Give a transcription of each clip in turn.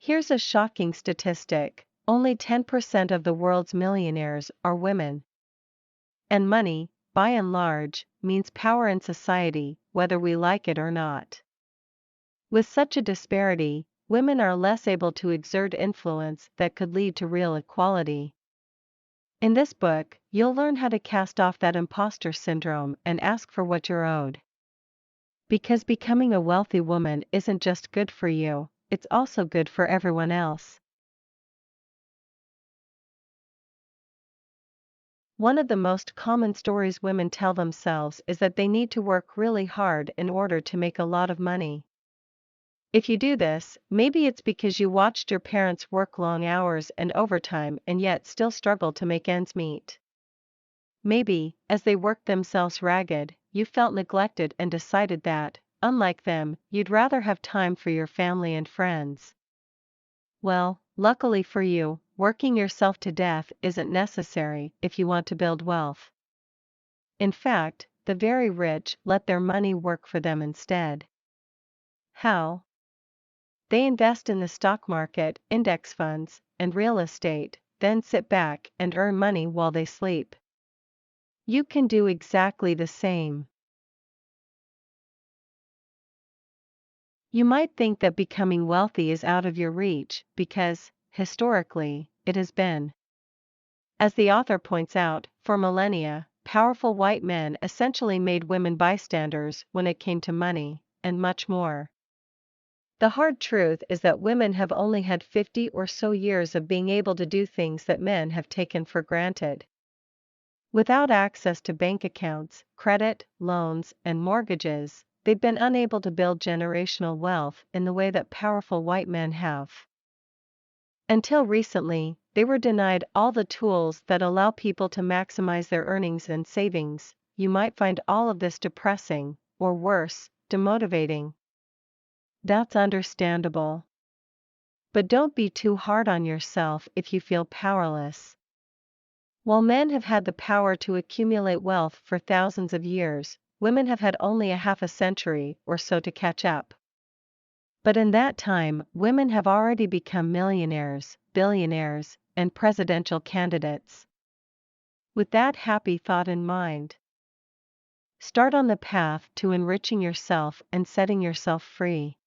Here's a shocking statistic: only 10% of the world's millionaires are women. And money, by and large, means power in society, whether we like it or not. With such a disparity, women are less able to exert influence that could lead to real equality. In this book, you'll learn how to cast off that imposter syndrome and ask for what you're owed. Because becoming a wealthy woman isn't just good for you, it's also good for everyone else. One of the most common stories women tell themselves is that they need to work really hard in order to make a lot of money. If you do this, maybe it's because you watched your parents work long hours and overtime and yet still struggle to make ends meet. Maybe, as they worked themselves ragged, you felt neglected and decided that, unlike them, you'd rather have time for your family and friends. Well, luckily for you, working yourself to death isn't necessary if you want to build wealth. In fact, the very rich let their money work for them instead. How? They invest in the stock market, index funds, and real estate, then sit back and earn money while they sleep. You can do exactly the same. You might think that becoming wealthy is out of your reach, because, historically, it has been. As the author points out, for millennia, powerful white men essentially made women bystanders when it came to money, and much more. The hard truth is that women have only had 50 or so years of being able to do things that men have taken for granted. Without access to bank accounts, credit, loans, and mortgages, they've been unable to build generational wealth in the way that powerful white men have. Until recently, they were denied all the tools that allow people to maximize their earnings and savings. You might find all of this depressing, or worse, demotivating. That's understandable. But don't be too hard on yourself if you feel powerless. While men have had the power to accumulate wealth for thousands of years, women have had only a half a century or so to catch up. But in that time, women have already become millionaires, billionaires, and presidential candidates. With that happy thought in mind, start on the path to enriching yourself and setting yourself free.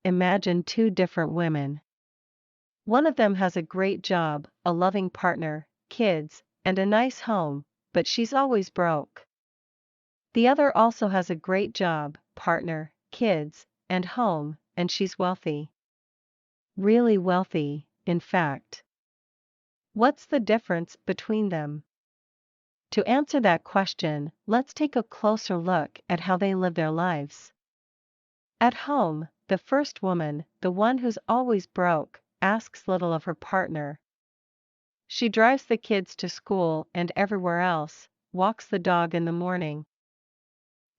Imagine two different women. One of them has a great job, a loving partner, kids, and a nice home, but she's always broke. The other also has a great job, partner, kids, and home, and she's wealthy. Really wealthy, in fact. What's the difference between them? To answer that question, let's take a closer look at how they live their lives. At home, the first woman, the one who's always broke, asks little of her partner. She drives the kids to school and everywhere else, walks the dog in the morning,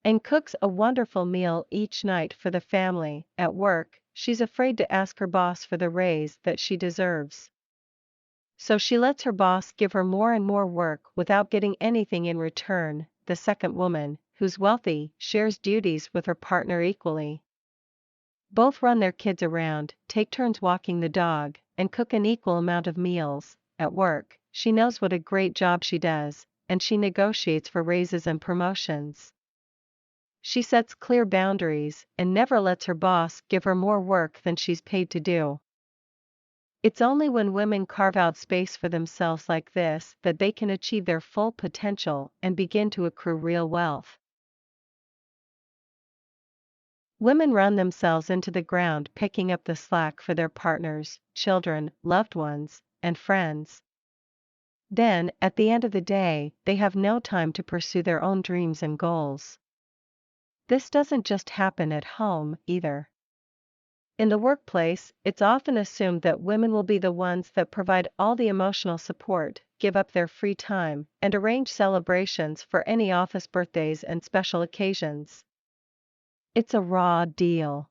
and cooks a wonderful meal each night for the family. At work, she's afraid to ask her boss for the raise that she deserves. So she lets her boss give her more and more work without getting anything in return. The second woman, who's wealthy, shares duties with her partner equally. Both run their kids around, take turns walking the dog, and cook an equal amount of meals. At work, she knows what a great job she does, and she negotiates for raises and promotions. She sets clear boundaries and never lets her boss give her more work than she's paid to do. It's only when women carve out space for themselves like this that they can achieve their full potential and begin to accrue real wealth. Women run themselves into the ground picking up the slack for their partners, children, loved ones, and friends. Then, at the end of the day, they have no time to pursue their own dreams and goals. This doesn't just happen at home, either. In the workplace, it's often assumed that women will be the ones that provide all the emotional support, give up their free time, and arrange celebrations for any office birthdays and special occasions. It's a raw deal.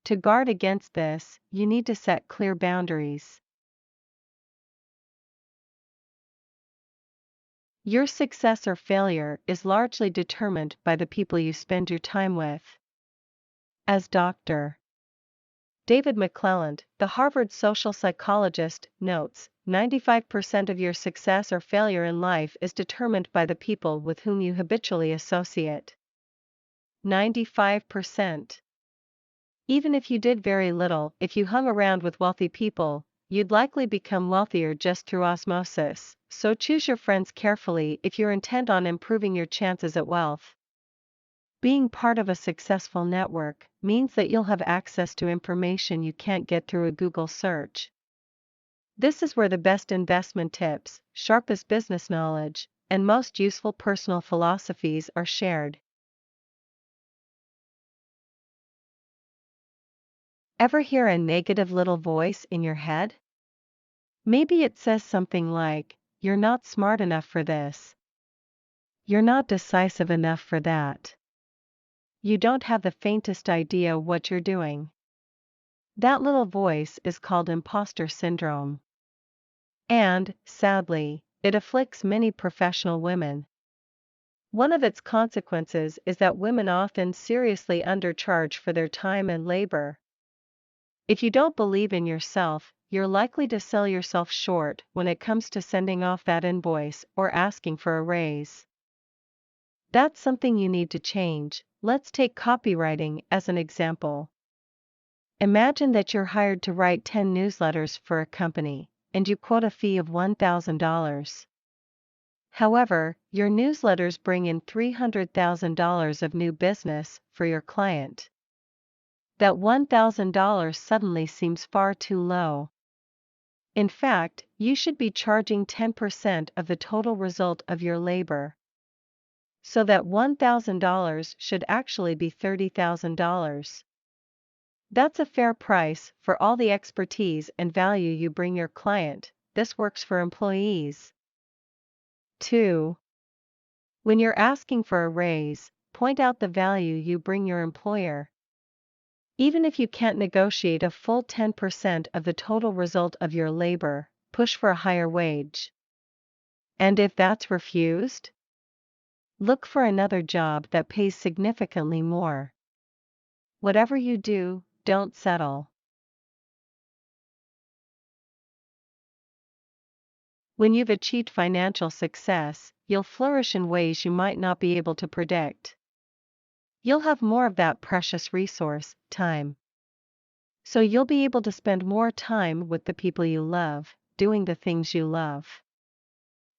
To guard against this, you need to set clear boundaries. Your success or failure is largely determined by the people you spend your time with. as Dr. David McClelland, the Harvard social psychologist, notes, 95% of your success or failure in life is determined by the people with whom you habitually associate. 95%. Even if you did very little, if you hung around with wealthy people, you'd likely become wealthier just through osmosis, so choose your friends carefully if you're intent on improving your chances at wealth. Being part of a successful network means that you'll have access to information you can't get through a Google search. This is where the best investment tips, sharpest business knowledge, and most useful personal philosophies are shared. Ever hear a negative little voice in your head? Maybe it says something like, "You're not smart enough for this. You're not decisive enough for that. You don't have the faintest idea what you're doing." That little voice is called imposter syndrome. And, sadly, it afflicts many professional women. One of its consequences is that women often seriously undercharge for their time and labor. If you don't believe in yourself, you're likely to sell yourself short when it comes to sending off that invoice or asking for a raise. That's something you need to change. Let's take copywriting as an example. Imagine that you're hired to write 10 newsletters for a company, and you quote a fee of $1,000. However, your newsletters bring in $300,000 of new business for your client. That $1,000 suddenly seems far too low. In fact, you should be charging 10% of the total result of your labor. So that $1,000 should actually be $30,000. That's a fair price for all the expertise and value you bring your client. This works for employees. 2. When you're asking for a raise, point out the value you bring your employer. Even if you can't negotiate a full 10% of the total result of your labor, push for a higher wage. And if that's refused, look for another job that pays significantly more. Whatever you do, don't settle. When you've achieved financial success, you'll flourish in ways you might not be able to predict. You'll have more of that precious resource, time. So you'll be able to spend more time with the people you love, doing the things you love.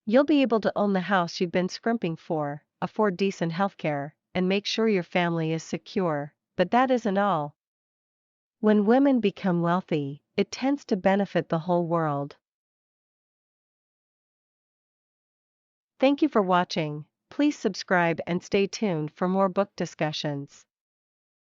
You'll be able to own the house you've been scrimping for, afford decent healthcare, and make sure your family is secure, but that isn't all. When women become wealthy, it tends to benefit the whole world. Thank you for watching. Please subscribe and stay tuned for more book discussions.